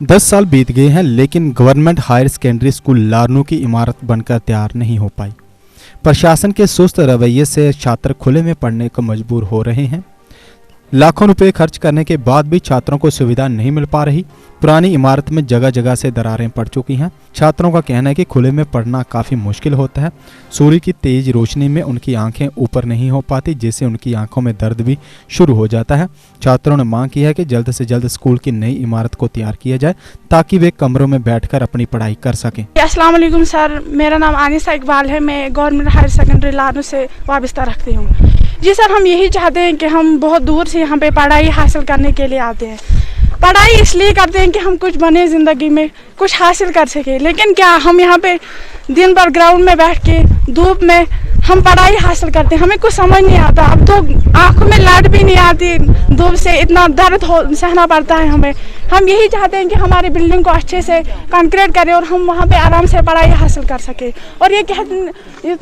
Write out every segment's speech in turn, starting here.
10 साल बीत गए हैं लेकिन government higher secondary school Larnoo की इमारत बनकर तैयार नहीं हो पाई। प्रशासन के सुस्त रवैये से छात्र खुले में पढ़ने को मजबूर हो रहे हैं। लाखों रुपए खर्च करने के बाद भी छात्रों को सुविधा नहीं मिल पा रही। पुरानी इमारत में जगह जगह से दरारें पड़ चुकी हैं। छात्रों का कहना है कि खुले में पढ़ना काफ़ी मुश्किल होता है। सूर्य की तेज रोशनी में उनकी आंखें ऊपर नहीं हो पाती, जिससे उनकी आंखों में दर्द भी शुरू हो जाता है। छात्रों ने मांग की है कि जल्द से जल्द स्कूल की नई इमारत को तैयार किया जाए ताकि वे कमरों में बैठकर अपनी पढ़ाई कर सकें। अस्सलाम वालेकुम सर, मेरा नाम आनिसा इकबाल है। मैं गवर्नमेंट हायर सेकेंडरी लारनू से वाबस्ता रखती हूँ। जी सर, हम यही चाहते हैं कि हम बहुत दूर से यहाँ पे पढ़ाई हासिल करने के लिए आते हैं। पढ़ाई इसलिए करते हैं कि हम कुछ बने ज़िंदगी में, कुछ हासिल कर सके। लेकिन क्या हम यहाँ पे दिन भर ग्राउंड में बैठ के धूप में हम पढ़ाई हासिल करते हैं, हमें कुछ समझ नहीं आता। अब तो आंखों में लाइट भी नहीं आती, धूप से इतना दर्द सहना पड़ता है हमें। हम यही चाहते हैं कि हमारी बिल्डिंग को अच्छे से कंक्रीट करें और हम वहाँ पे आराम से पढ़ाई हासिल कर सके। और ये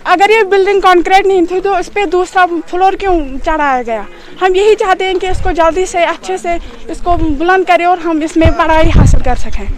अगर ये बिल्डिंग कंक्रीट नहीं थी तो इस पर दूसरा फ्लोर क्यों चढ़ाया गया? हम यही चाहते हैं कि इसको जल्दी से अच्छे से इसको बुलंद करें और हम इसमें पढ़ाई हासिल कर सकें।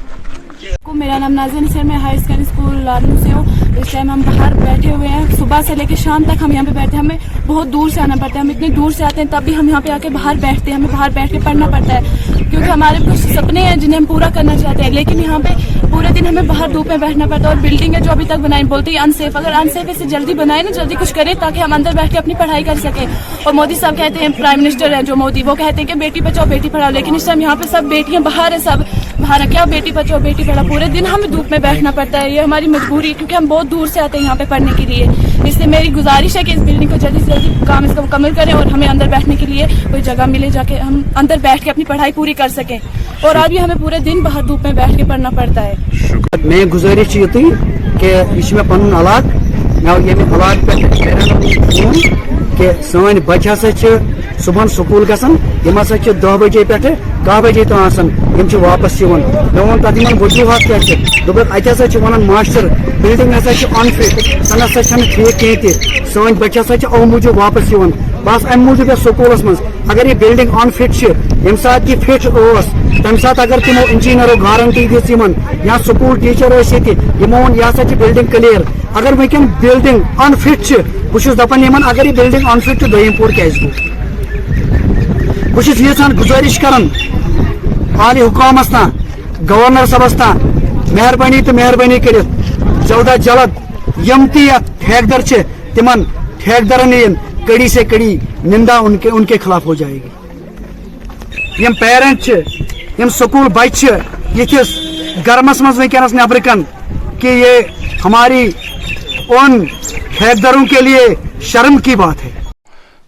मेरा नाम नाज़िन है, मैं हाई सेकेंडरी स्कूल लारनू से हूँ। इस टाइम हम बाहर बैठे हुए हैं, सुबह से लेकर शाम तक हम यहाँ पे बैठे हैं। हमें बहुत दूर से आना पड़ता है, हम इतनी दूर से आते हैं तब भी हम यहाँ पे आके बाहर बैठते हैं। हमें बाहर बैठ के पढ़ना पड़ता है क्योंकि हमारे कुछ सपने हैं जिन्हें हम पूरा करना चाहते हैं। लेकिन यहाँ पे पूरे दिन हमें बाहर धूप में बैठना पड़ता है। और बिल्डिंग है जो अभी तक बनाई, बोलते हैं अनसेफ। अगर अनसेफ इसे जल्दी बनाए ना, जल्दी कुछ करें ताकि हम अंदर बैठ के अपनी पढ़ाई कर सकें। और मोदी साहब कहते हैं, प्राइम मिनिस्टर हैं जो मोदी, वो कहते हैं कि बेटी बचाओ बेटी पढ़ाओ। लेकिन इस टाइम यहाँ पे सब बेटियाँ बाहर है, सब बाहर है। क्या बेटी बचाओ बेटी पढ़ाओ? पूरे दिन हमें धूप में बैठना पड़ता है। ये हमारी मजबूरी है क्योंकि हम बहुत दूर से आते हैं यहाँ पे पढ़ने के लिए। इसलिए मेरी गुजारिश है कि इस बिल्डिंग को जल्दी से जल्दी काम इसका मुकम्मल करें और हमें अंदर बैठने के लिए कोई जगह मिले जाके हम अंदर बैठ के अपनी पढ़ाई पूरी कर सकें। और अभी हमें पूरे दिन बाहर धूप में बैठ के पढ़ना पड़ता है। मैं गुजारिश ये थी कि मैं पन इलाक पे सन बच्चे हसा सुबह स्कूल गसन, यम हसा 10 बजे पे 10 बजे तो आम वापस मे वो तक वजूहत क्या दोप अत वन मास्टर बिल्डिंग हसा अनफिट, सन हसा ठीक कहीं सन बच्चे हसा अव मूजूब वापस बस अम मूजूब स्कूलस मज अगर ये बिल्डिंग अनफिट यम सात यह फिट तम सात अगर तमो इंजीनियरों गारंटी दिन या स्कूल टीचर यमो यह हसा बिल्डिंग क्लियर। अगर वैन बिल्डिंग अनफिट बहुत दपान अगर यह बिल्डिंग अनफिट दोम पोर क्या बहुत यहां गुजारिश करान आली हुकामस ता गवर्नर सबस ता मेहरबानी तो मेहरबानी कर जल्द जल्द यम ठेकेदार तिमन ठेकेदारन कड़ी से कड़ी निंदा उनके खिलाफ हो जाएगी। यम पेरेंट यम स्कूल बच्चे यथिस गर्मस मज वैनस नबरकन कि ये हमारी उन ठेकेदारों के लिए शर्म की बात है।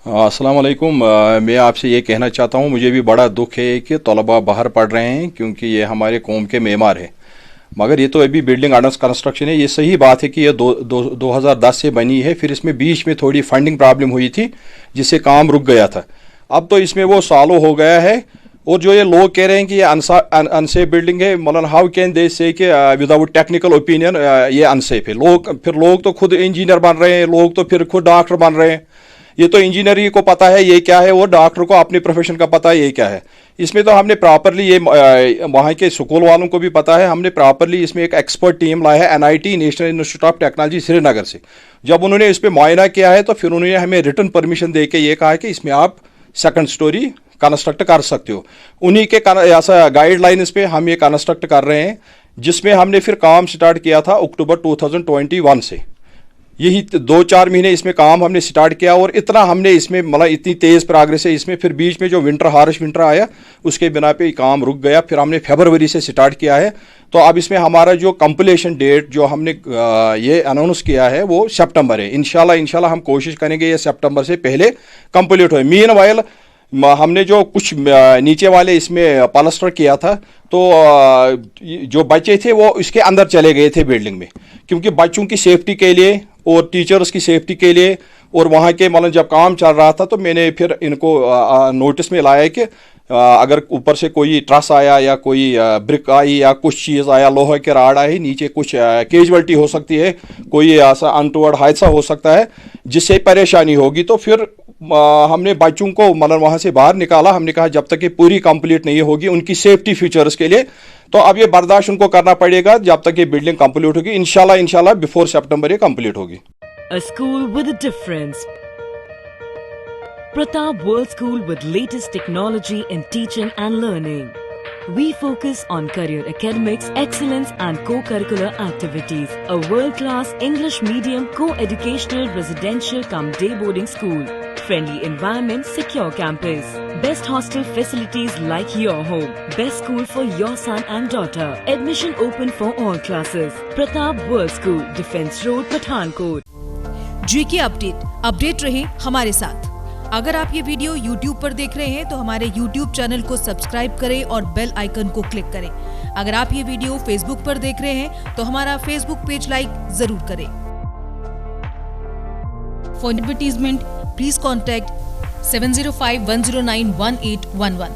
अस्सलाम वालेकुम। मैं आपसे ये कहना चाहता हूँ, मुझे भी बड़ा दुख है कि तलबा बाहर पढ़ रहे हैं क्योंकि ये हमारे कौम के मेमार है। मगर ये तो अभी बिल्डिंग अंडर कंस्ट्रक्शन है। ये सही बात है कि ये 2010 से बनी है, फिर इसमें बीच में थोड़ी फंडिंग प्रॉब्लम हुई थी जिससे काम रुक गया था। अब तो इसमें वो सालों हो गया है। और जो ये लोग कह रहे हैं कि ये अनसेफ बिल्डिंग है, मतलब हाउ कैन दे से कि विदाउट टेक्निकल ओपिनियन ये अनसेफ है। लोग तो खुद इंजीनियर बन रहे हैं, लोग तो फिर खुद डॉक्टर बन रहे हैं। ये तो इंजीनियरिंग को पता है ये क्या है, और डॉक्टर को अपने प्रोफेशन का पता है ये क्या है। इसमें तो हमने प्रॉपरली ये वहाँ के स्कूल वालों को भी पता है, हमने प्रॉपरली इसमें एक एक्सपर्ट टीम लाया है NIT national institute of technology Srinagar से। जब उन्होंने इस पर मुआयना किया है तो फिर उन्होंने हमें रिटर्न परमिशन दे के ये कहा है कि इसमें आप 2nd स्टोरी कंस्ट्रक्ट कर सकते हो। उन्हीं के ऐसा गाइडलाइंस पे हम ये कंस्ट्रक्ट कर रहे हैं, जिसमें हमने फिर काम स्टार्ट किया था अक्टूबर 2021 से। यही 2-4 महीने इसमें काम हमने स्टार्ट किया और इतना हमने इसमें मतलब इतनी तेज़ प्रोग्रेस है इसमें। फिर बीच में जो हार्श विंटर आया उसके बिना पे काम रुक गया। फिर हमने फरवरी से स्टार्ट किया है। तो अब इसमें हमारा जो कंप्लीशन डेट जो हमने ये अनाउंस किया है वो सितंबर है। इंशाल्लाह हम कोशिश करेंगे ये सितंबर से पहले कंप्लीट हो। मीनवाइल हमने जो कुछ नीचे वाले इसमें प्लास्टर किया था, तो जो बच्चे थे वो इसके अंदर चले गए थे बिल्डिंग में, क्योंकि बच्चों की सेफ्टी के लिए और टीचर्स की सेफ्टी के लिए। और वहाँ के मतलब जब काम चल रहा था तो मैंने फिर इनको नोटिस में लाया कि अगर ऊपर से कोई ट्रस आया या कोई ब्रिक आई या कुछ चीज़ आया, लोहे के राड आए, नीचे कुछ कैजुअल्टी हो सकती है, कोई ऐसा अनटूवर्ड हादसा हो सकता है जिससे परेशानी होगी। तो फिर हमने बच्चों को मतलब वहाँ से बाहर निकाला, हमने कहा जब तक ये पूरी कंप्लीट नहीं होगी उनकी सेफ्टी फीचर्स के लिए, तो अब ये बर्दाश्त उनको करना पड़ेगा जब तक ये बिल्डिंग कंप्लीट होगी। इंशाल्लाह बिफोर सितंबर ये कंप्लीट होगी। A school with a difference. Pratap World School with latest technology in teaching and learning. We focus on career academics, excellence and co-curricular activities. A world-class English medium co-educational residential cum day boarding school. Friendly environment, secure campus. Best hostel facilities like your home. Best school for your son and daughter. Admission open for all classes. Pratap World School, Defence Road, Pathankot. GK update रहे हमारे साथ। अगर आप ये video YouTube पर देख रहे हैं तो हमारे YouTube चैनल को सब्सक्राइब करें और बेल आइकन को क्लिक करें। अगर आप ये वीडियो Facebook पर देख रहे हैं तो हमारा Facebook पेज लाइक जरूर करें। For advertisement please contact 705-109-1811।